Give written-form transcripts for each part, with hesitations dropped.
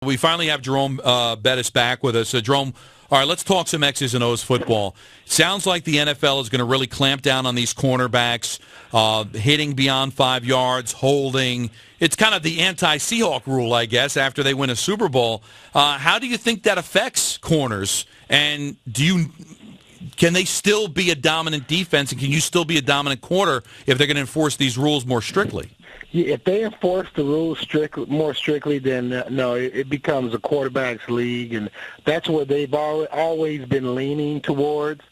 We finally have Jerome Bettis back with us. Jerome, all right, let's talk some X's and O's football. Sounds like the NFL is going to really clamp down on these cornerbacks, hitting beyond 5 yards, holding. It's kind of the anti-Seahawk rule, I guess, after they win a Super Bowl. How do you think that affects corners? And can they still be a dominant defense, and can you still be a dominant corner if they're going to enforce these rules more strictly? Yeah, if they enforce the rules more strictly, then no, it becomes a quarterback's league, and that's what they've always been leaning towards.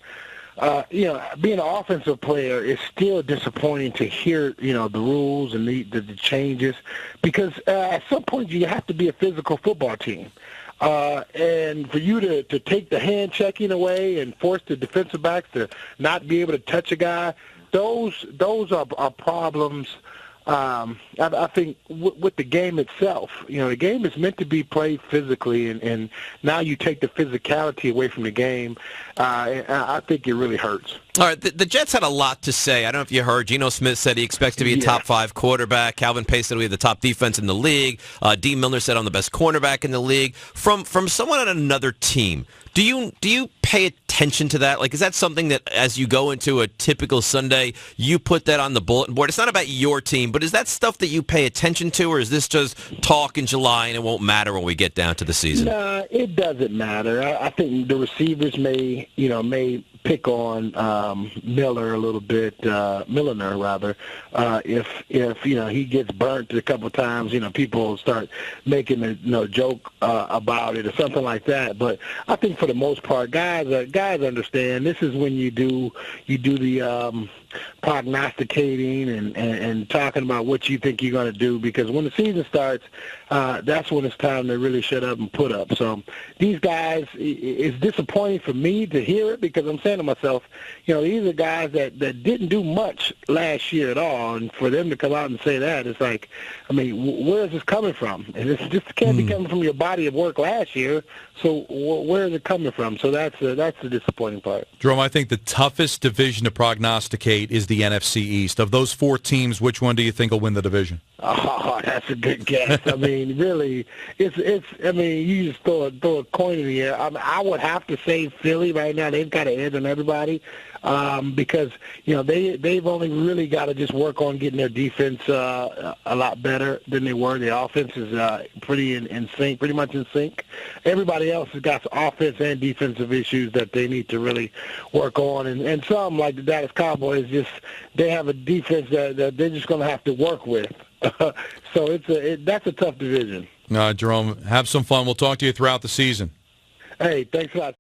Being an offensive player is still disappointing to hear, the rules and the changes, because at some point you have to be a physical football team. And for you to take the hand checking away and force the defensive backs to not be able to touch a guy, those are problems. I think with the game itself, the game is meant to be played physically, and now you take the physicality away from the game. I think it really hurts. All right, the Jets had a lot to say. I don't know if you heard. Geno Smith said he expects to be a top 5 quarterback. Calvin Pace said we have the top defense in the league. Dean Milner said I'm the best cornerback in the league. From someone on another team, do you pay attention to that? Like, is that something that as you go into a typical Sunday, you put that on the bulletin board? It's not about your team, but is that stuff that you pay attention to, or is this just talk in July and it won't matter when we get down to the season? Nah, it doesn't matter. I think the receivers may pick on Milner a little bit, Milner rather. If he gets burnt a couple of times, people start making a joke about it or something like that. But I think for the most part, guys understand. This is when you do the prognosticating and talking about what you think you're going to do, because when the season starts, that's when it's time to really shut up and put up. So these guys, it's disappointing for me to hear it, because I'm saying to myself, these are guys that didn't do much last year at all, and for them to come out and say that, it's like, where is this coming from? And this can't be coming from your body of work last year, so where is it coming from? So that's the disappointing part. Jerome, I think the toughest division to prognosticate is the NFC East. Of those 4 teams, which one do you think will win the division? Oh, that's a good guess. Really, it's. You just throw a coin in the air. I would have to say Philly right now. They've got an edge on everybody, because they've only really got to just work on getting their defense a lot better than they were. The offense is pretty much in sync. Everybody else has got offense and defensive issues that they need to really work on, and some, like the Dallas Cowboys, they have a defense that they're just going to have to work with. So that's a tough division. Jerome, have some fun. We'll talk to you throughout the season. Hey, thanks a lot.